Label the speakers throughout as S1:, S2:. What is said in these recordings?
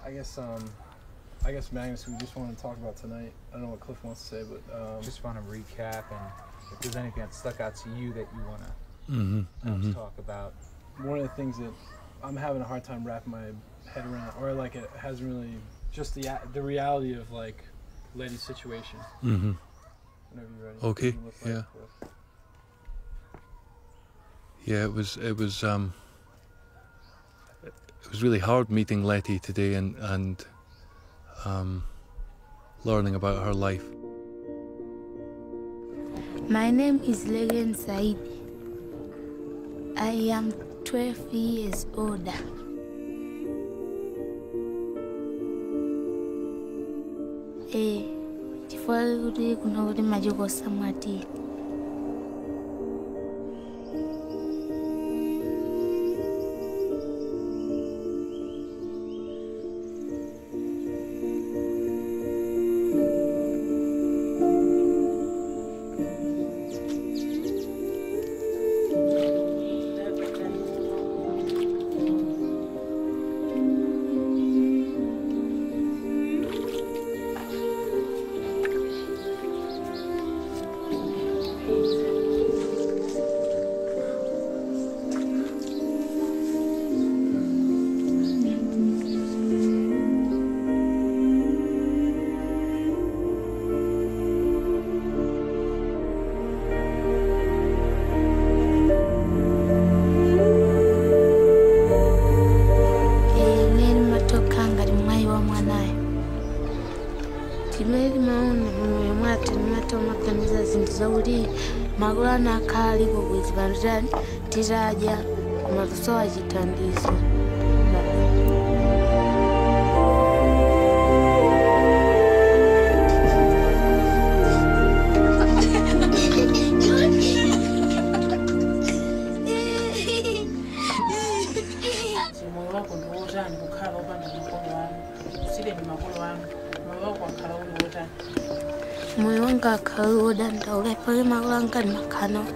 S1: I guess Magnus, we just want to talk about tonight. I don't know what Cliff wants to say, but
S2: just want to recap, and if there's anything that stuck out to you that you want to talk about.
S1: One of the things that I'm having a hard time wrapping my head around, or like it hasn't really, just the reality of like Letty's situation.
S3: Mm-hmm.
S1: Whenever you're ready.
S3: Okay. Yeah. Yeah. It was really hard meeting Letty today and learning about her life.
S4: My name is Legen Said. I am 12 years old. Tifali kuna uri majoko samati. Magulana kali kukwezi banjani tiraja kumatusoa chitandizo. Moyo wangu akauda ndaule magulanga makano.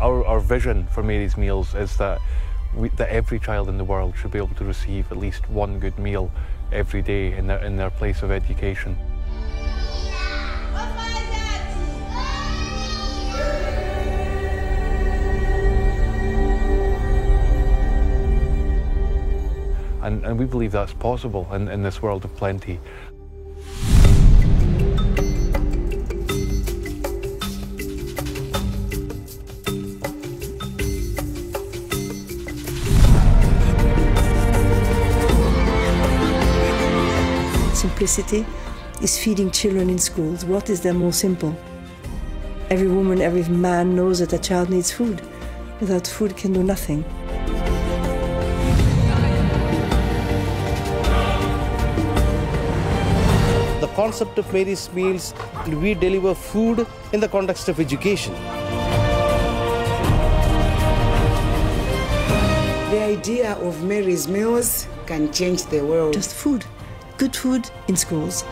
S3: Our vision for Mary's Meals is that every child in the world should be able to receive at least one good meal every day in their place of education. And we believe that's possible in this world of plenty.
S5: Simplicity is feeding children in schools. What is there more simple? Every woman, every man knows that a child needs food. Without food, can do nothing.
S6: The concept of Mary's Meals, we deliver food in the context of education.
S7: The idea of Mary's Meals can change the world.
S5: Just food. Good food in schools.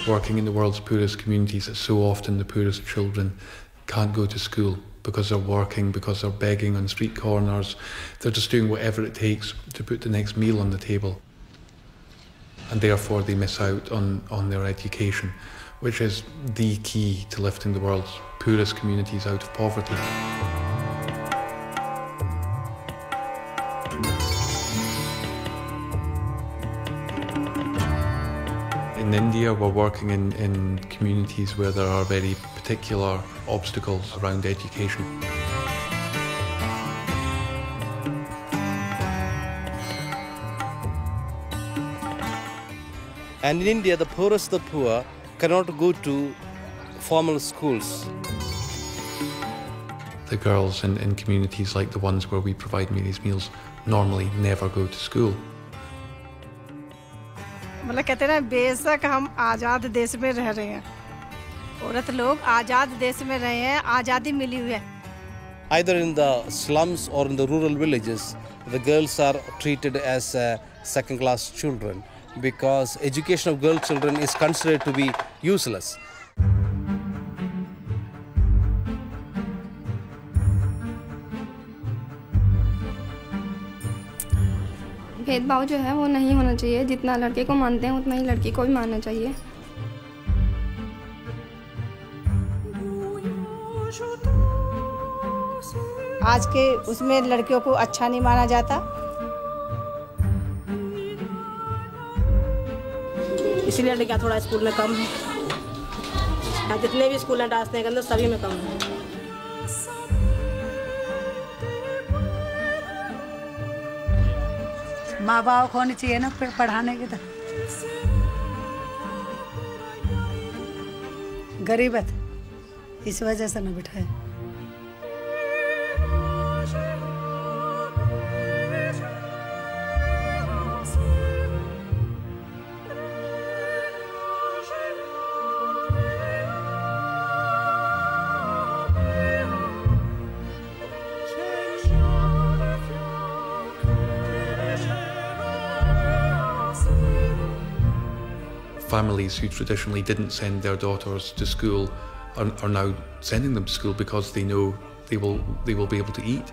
S3: Working in the world's poorest communities, so often the poorest children can't go to school because they're working, because they're begging on street corners. They're just doing whatever it takes to put the next meal on the table. And therefore they miss out on their education, which is the key to lifting the world's poorest communities out of poverty. In India, we're working in communities where there are very particular obstacles around education.
S6: And in India, the poorest of the poor cannot go to formal schools.
S3: The girls in communities like the ones where we provide Mary's meals normally never go to school.
S8: मतलब कहते हैं बेशक हम आज़ाद देश में रह रहे हैं, औरत लोग आज़ाद देश में रहे हैं, आज़ादी मिली हुई है.
S6: Either in the slums or in the rural villages, the girls are treated as second-class children because education of girl children is considered to be useless.
S9: भेदभाव जो है वो नहीं होना चाहिए. जितना लड़के को मानते हैं उतना ही लड़की को भी मानना चाहिए.
S8: आज के उसमें लड़कियों को अच्छा नहीं माना जाता,
S10: इसलिए लड़कियाँ थोड़ा स्कूल में कम है. जितने भी स्कूल हैं डांसने के अंदर सभी में कम है.
S7: माँ बाप को होनी चाहिए ना पढ़ाने की. तो गरीबत इस वजह से न बिठाए.
S3: Families who traditionally didn't send their daughters to school are now sending them to school because they know they will be able to eat.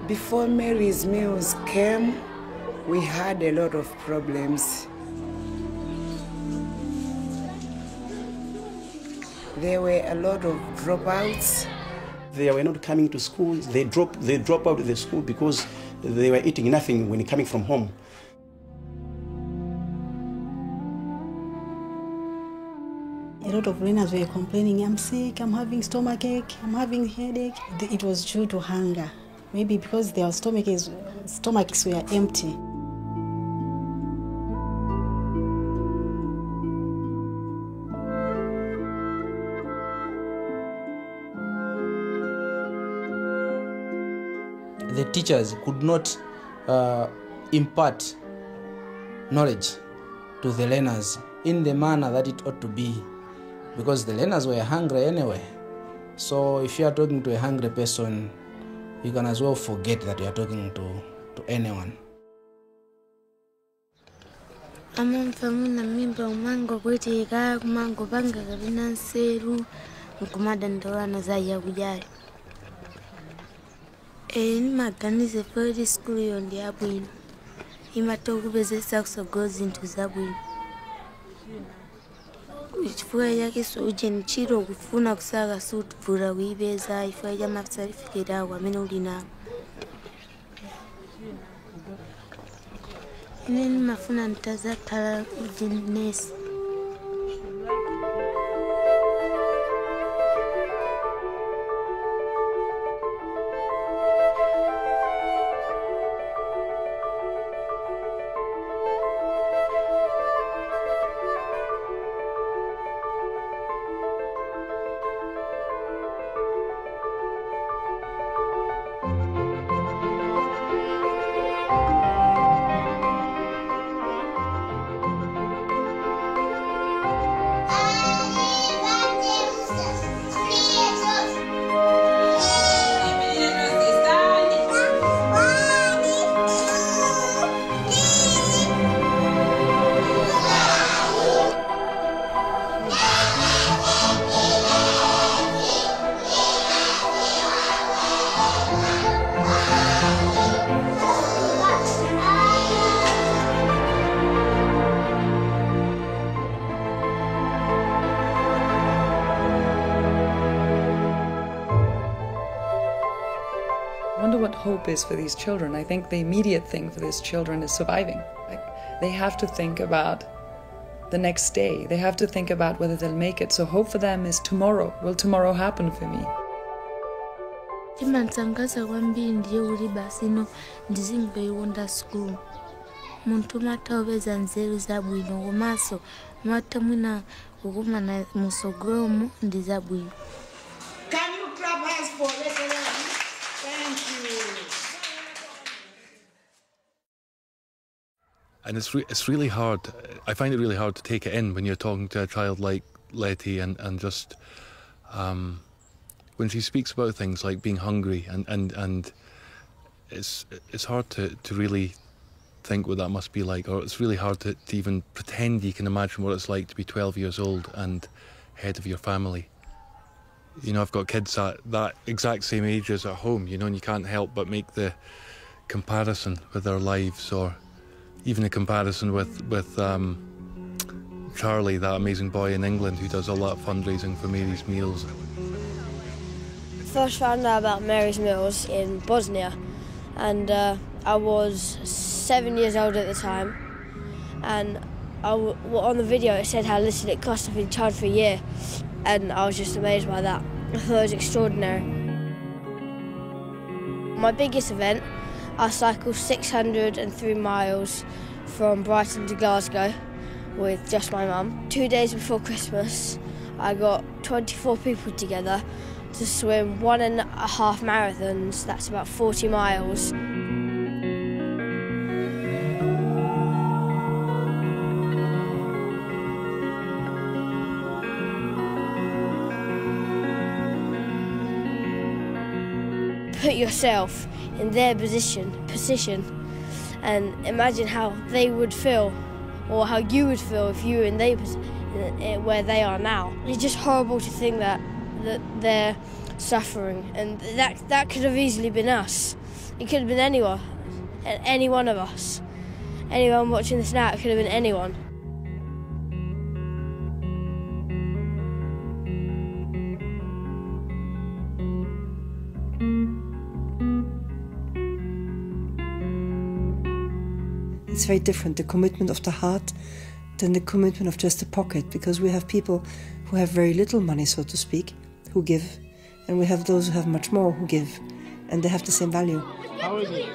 S7: Before Mary's meals came, we had a lot of problems. There were a lot of dropouts.
S11: They were not coming to school. They drop out of the school because they were eating nothing when coming from home.
S10: A lot of learners were complaining, I'm sick, I'm having stomachache, I'm having headache. It was due to hunger. Maybe because their stomachs were empty.
S12: The teachers could not impart knowledge to the learners in the manner that it ought to be, because the learners were hungry anyway. So if you are talking to a hungry person, you can as well forget that you are talking to anyone.
S4: Amamfamuna mimba umango kwetiga kumango banga kabina nseru nkumada ndowana zaya kujayo. Ni maganize for school yondi abwino. Imatoku bezesa kusogozi into zabwino. Ichifua yake soje nchiro kufuna kusaga suit vura wibeza ifa ya mafsarifikira wa mena ulina. Nini mafuna nitazatala ujinesi.
S13: I wonder what hope is for these children. I think the immediate thing for these children is surviving. Like, they have to think about the next day. They have to think about whether they'll make it. So hope for them is tomorrow. Will tomorrow happen for me?
S4: Timansangaza kwambiri ndiye uri basino ndizingoiwonda school. Muntu mataweza nzeru zabwino komaso mata mwina kukumana musogromu ndizabwino.
S7: Can you clap hands for Leslie? Thank you.
S3: And it's really hard. I find it really hard to take it in when you're talking to a child like Letty and just when she speaks about things like being hungry and it's hard to really think what that must be like, or it's really hard to even pretend you can imagine what it's like to be 12 years old and head of your family. You know, I've got kids at that exact same age as at home, you know, and you can't help but make the comparison with their lives, or even a comparison with Charlie, that amazing boy in England who does a lot of fundraising for Mary's Meals.
S14: First found out about Mary's Meals in Bosnia, and I was 7 years old at the time, and on the video it said how little it cost. I've been charged for a year, and I was just amazed by that. I thought it was extraordinary. My biggest event, I cycled 603 miles from Brighton to Glasgow with just my mum. 2 days before Christmas, I got 24 people together to swim 1.5 marathons. That's about 40 miles. Put yourself in their position and imagine how they would feel, or how you would feel if you were in where they are now. It's just horrible to think that they're suffering, and that could have easily been us. It could have been anyone, any one of us. Anyone watching this now, it could have been anyone.
S5: It's very different, the commitment of the heart than the commitment of just the pocket, because we have people who have very little money, so to speak, who give, and we have those who have much more who give, and they have the same value.
S1: How is it?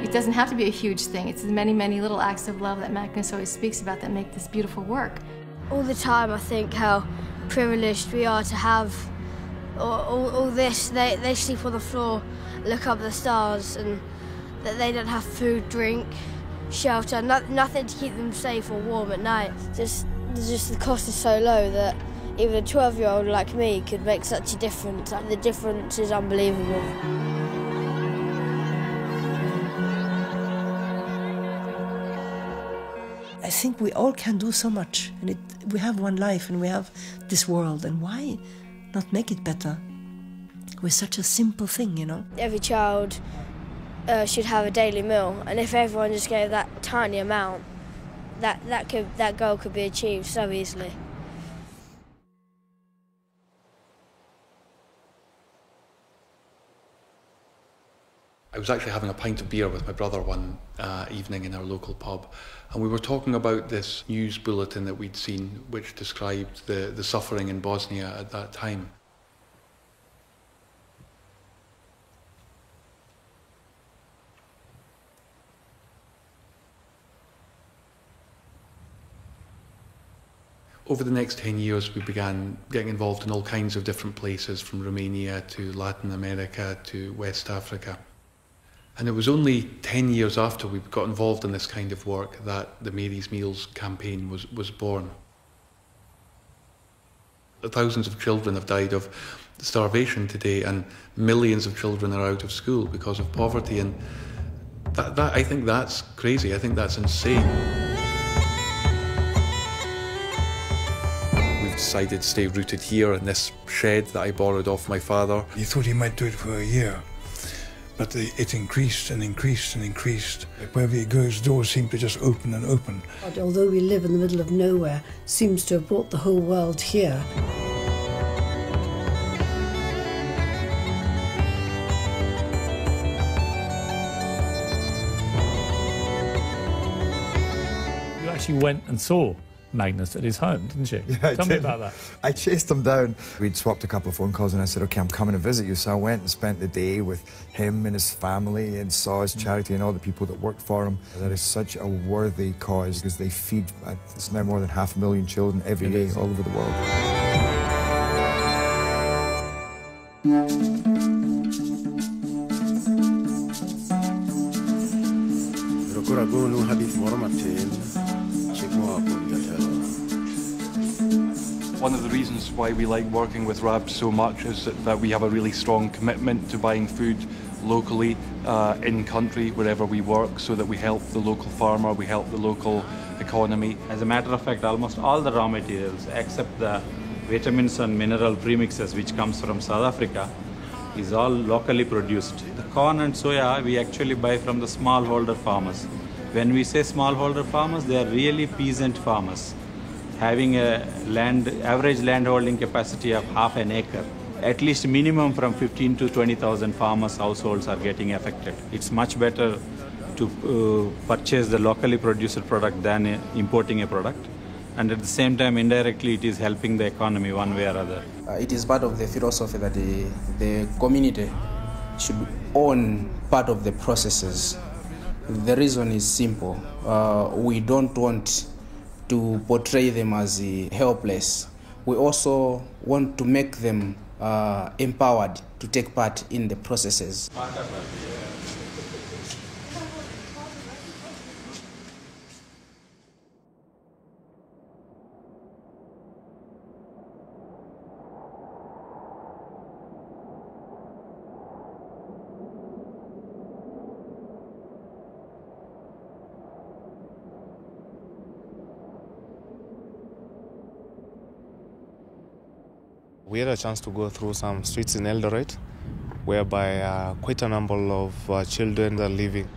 S15: It doesn't have to be a huge thing. It's the many, many little acts of love that Magnus always speaks about that make this beautiful work.
S14: All the time I think how privileged we are to have all this. They sleep on the floor, look up at the stars, and that they don't have food, drink, shelter, nothing to keep them safe or warm at night. Just the cost is so low that even a 12-year-old like me could make such a difference. The difference is unbelievable.
S5: I think we all can do so much, and we have one life and we have this world, and why not make it better with such a simple thing, you know?
S14: Every child should have a daily meal, and if everyone just gave that tiny amount, that goal could be achieved so easily.
S3: I was actually having a pint of beer with my brother one evening in our local pub, and we were talking about this news bulletin that we'd seen which described the suffering in Bosnia at that time. Over the next 10 years, we began getting involved in all kinds of different places, from Romania to Latin America to West Africa. And it was only 10 years after we got involved in this kind of work that the Mary's Meals campaign was born. Thousands of children have died of starvation today, and millions of children are out of school because of poverty. And I think that's crazy. I think that's insane. We've decided to stay rooted here in this shed that I borrowed off my father.
S16: He thought he might do it for a year. But it increased and increased and increased. Wherever he goes, doors seem to just open and open.
S5: Although we live in the middle of nowhere, seems to have brought the whole world here.
S17: You actually went and saw Magnus at his home, didn't you?
S18: Yeah,
S17: Tell me about that.
S18: I chased him down. We'd swapped a couple of phone calls and I said, okay, I'm coming to visit you. So I went and spent the day with him and his family and saw his charity and all the people that worked for him. That is such a worthy cause because they feed, it's now more than 500,000 children every day all over the world.
S3: One of the reasons why we like working with RAB so much is that we have a really strong commitment to buying food locally, in country, wherever we work, so that we help the local farmer, we help the local economy.
S19: As a matter of fact, almost all the raw materials, except the vitamins and mineral premixes which comes from South Africa, is all locally produced. The corn and soya we actually buy from the smallholder farmers. When we say smallholder farmers, they are really peasant farmers, having a average land holding capacity of half an acre. At least minimum from 15 to 20,000 farmers' households are getting affected. It's much better to purchase the locally produced product than importing a product. And at the same time, indirectly, it is helping the economy one way or other.
S12: It is part of the philosophy that the community should own part of the processes. The reason is simple. We don't want to portray them as helpless. We also want to make them empowered to take part in the processes.
S20: We had a chance to go through some streets in Eldoret, whereby quite a number of children are living.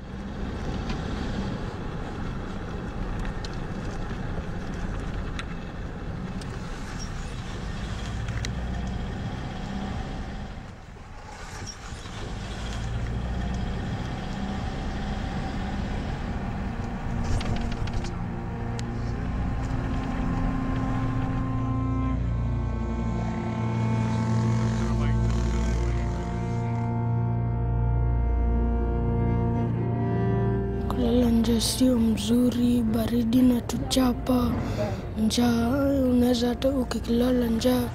S4: Kulala nje sio mzuri, baridi na tuchapa, njaa, unaweza hata ukilala njaa.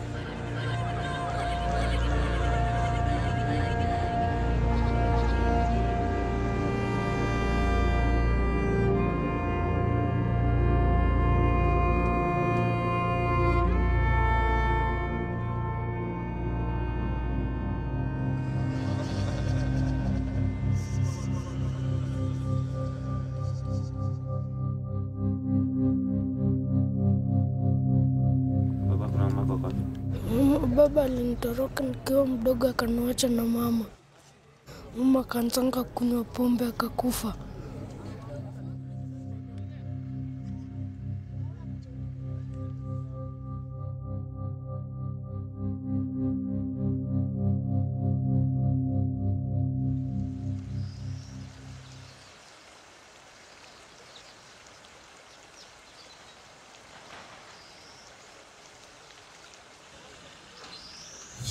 S4: Baba alinitoroka nikiwa mdogo akaniacha na mama. Mama akaanza kunywa pombe akakufa.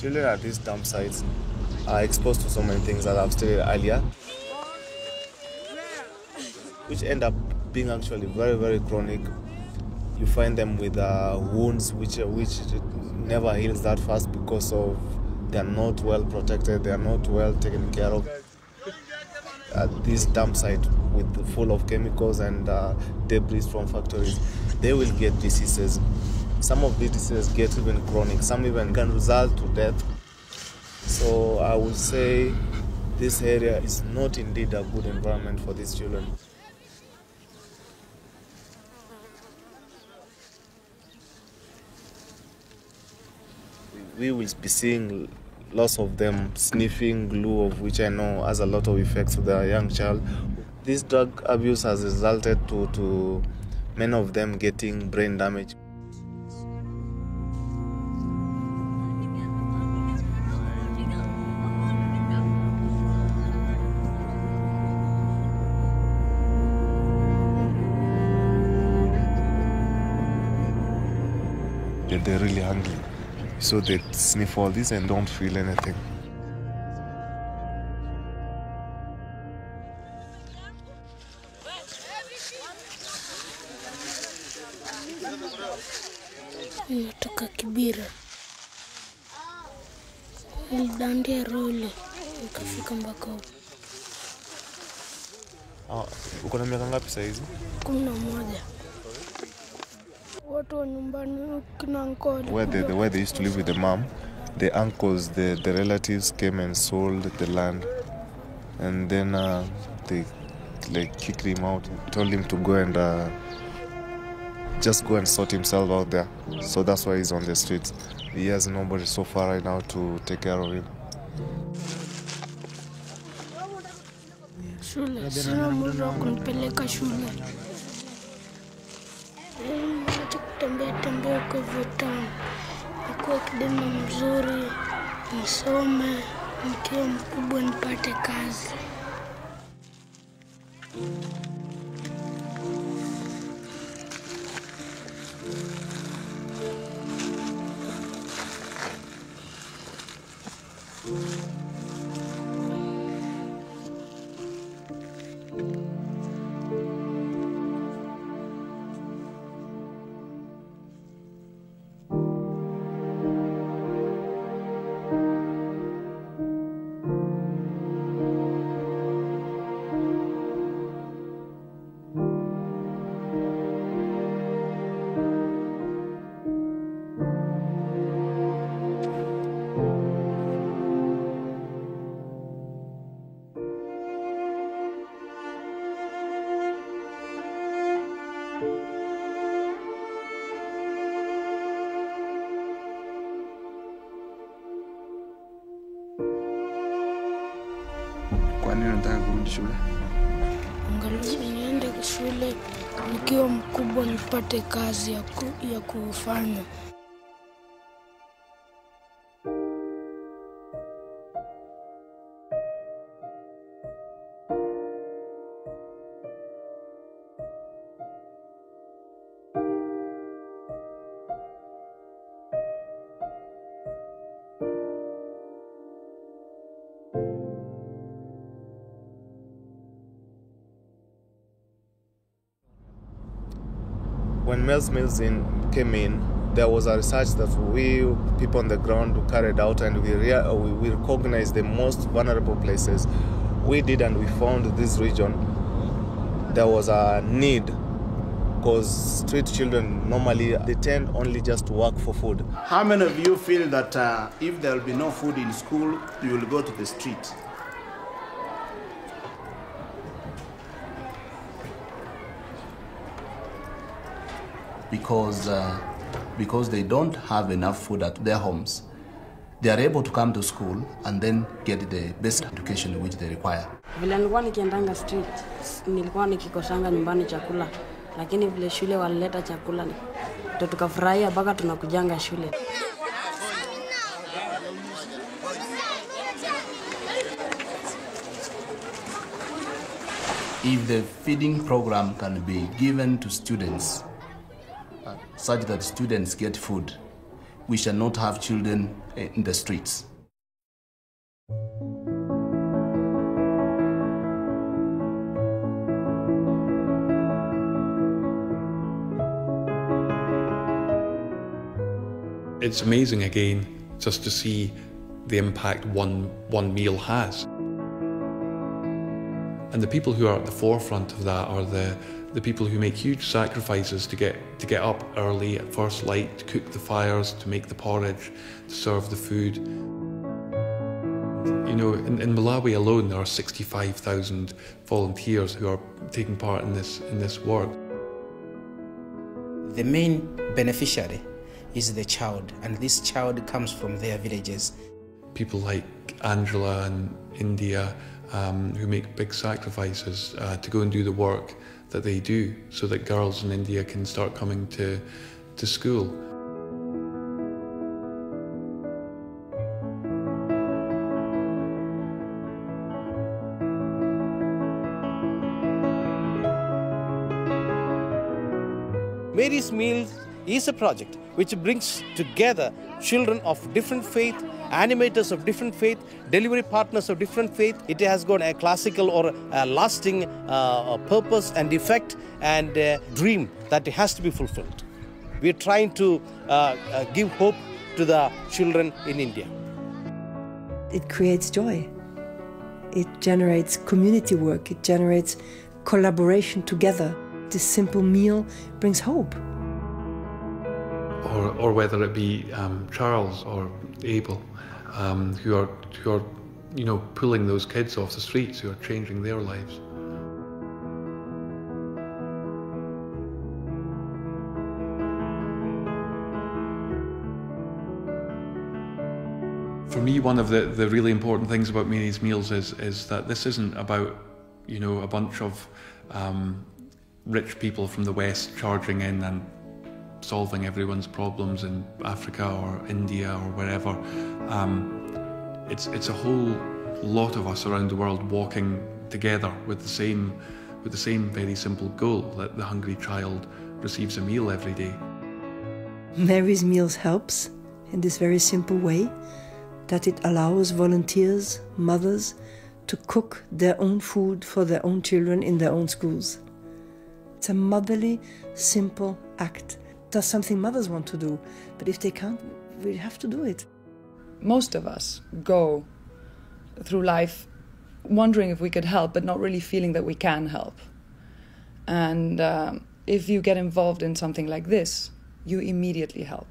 S20: children at these dump sites are exposed to so many things that I've stated earlier, which end up being actually very, very chronic. You find them with wounds which never heals that fast because of they're not well protected, they're not well taken care of. At this dump site full of chemicals and debris from factories, they will get diseases. Some of these diseases get even chronic, some even can result to death. So I would say this area is not indeed a good environment for these children. We will be seeing lots of them sniffing glue, of which I know has a lot of effects to the young child. This drug abuse has resulted to many of them getting brain damage. They're really hungry, so they sniff all this and don't feel anything.
S4: Natoka Kibira, nilidandia roli nikafika mpaka huko.
S20: Uko na miaka ngapi sasa hizi?
S4: 11. Watu wa nyumbani kina uncle.
S20: Where they used to live with the mom, the uncles, the relatives came and sold the land, and then they kicked him out, told him to go and just go and sort himself out there. So that's why he's on the streets. He has nobody so far right now to take care of him.
S4: Shule, sina muda wa kunipeleka shule. Acha kutembea kwa vitani. Nikuwa kijana mzuri, nisome, nikiwa mkubwa nipate kazi.
S20: Kwa nini unataka kurudi shule?
S4: Angalau niende shule nikiwa mkubwa nipate kazi ya kufanya.
S20: When Mills came in, there was a research that we people on the ground carried out, and we recognized the most vulnerable places. We did, and we found this region. There was a need, because street children normally they tend only just to work for food.
S21: How many of you feel that if there will be no food in school, you will go to the street? Because they don't have enough food at their homes, they are able to come to school and then get the basic education which they require.
S22: Vile nilikuwa nikiendanga street, nilikuwa nikikosanga nyumbani chakula, lakini vile shule walileta chakula, ndio tukafurahia mpaka tunakujanga shule. If the feeding program can be given to students such that students get food,
S21: we shall not have children in the streets.
S3: It's amazing again just to see the impact one meal has. And the people who are at the forefront of that are the people who make huge sacrifices to get up early at first light, to cook the fires, to make the porridge, to serve the food. You know, in Malawi alone there are 65,000 volunteers who are taking part in this work.
S12: The main beneficiary is the child, and this child comes from their villages.
S3: People like Angela and India who make big sacrifices to go and do the work that they do so that girls in India can start coming to school.
S2: Mary's Meals is a project which brings together children of different faith, animators of different faith, delivery partners of different faith. It has got a classical or a lasting purpose and effect and dream that has to be fulfilled. We are trying to give hope to the children in India.
S5: It creates joy. It generates community work. It generates collaboration together. This simple meal brings hope.
S3: Or whether it be Charles or Abel, who are you know, pulling those kids off the streets, who are changing their lives. For me, one of the really important things about Mary's Meals is that this isn't about, you know, a bunch of rich people from the West charging in and solving everyone's problems in Africa or India or wherever. It's a whole lot of us around the world walking together with the same very simple goal, that the hungry child receives a meal every day.
S5: Mary's Meals helps in this very simple way, that it allows volunteers, mothers, to cook their own food for their own children in their own schools. It's a motherly, simple act. That's something mothers want to do, but if they can't, we have to do it.
S13: Most of us go through life wondering if we could help, but not really feeling that we can help. And if you get involved in something like this, you immediately help.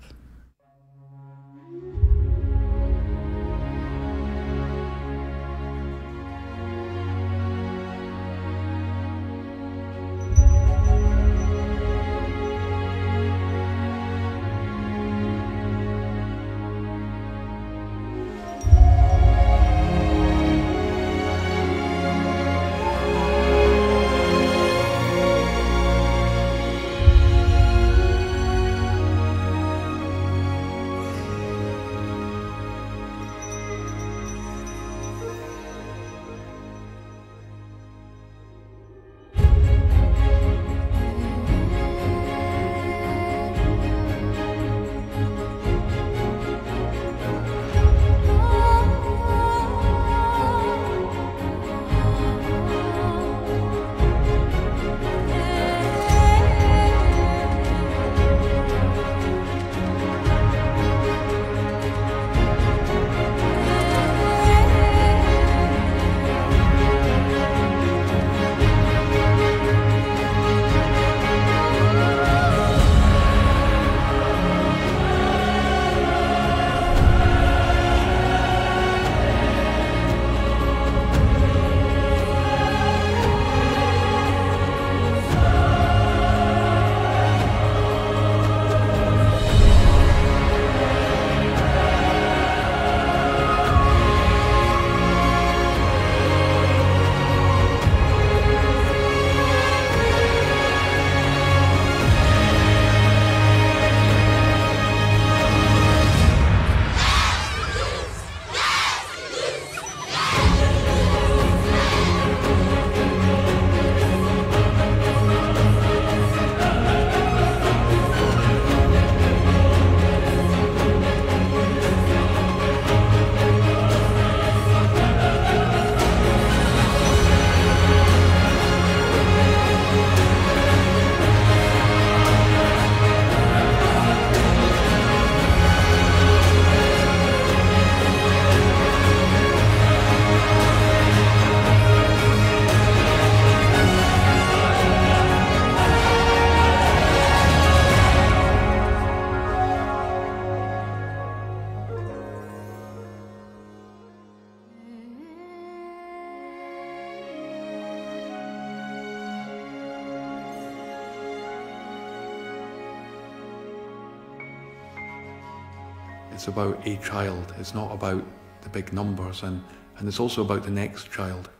S3: It's about a child. It's not about the big numbers, and it's also about the next child.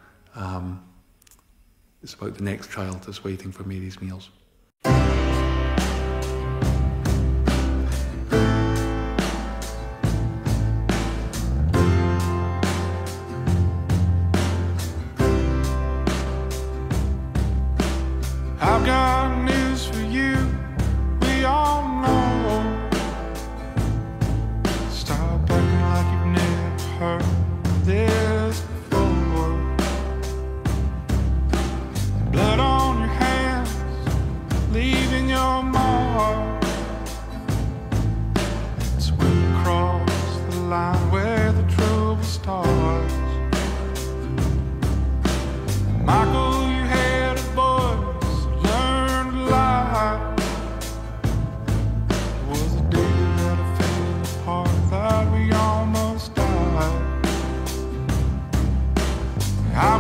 S3: It's about the next child that's waiting for Mary's meals.
S6: I've got news for you, we all know. Stop acting like you've never heard this before. Blood on your hands, leaving your mark. It's when you cross the line where the trouble starts. Michael, you had a voice, learned a lot. It was the day that I fell apart, that we almost died. I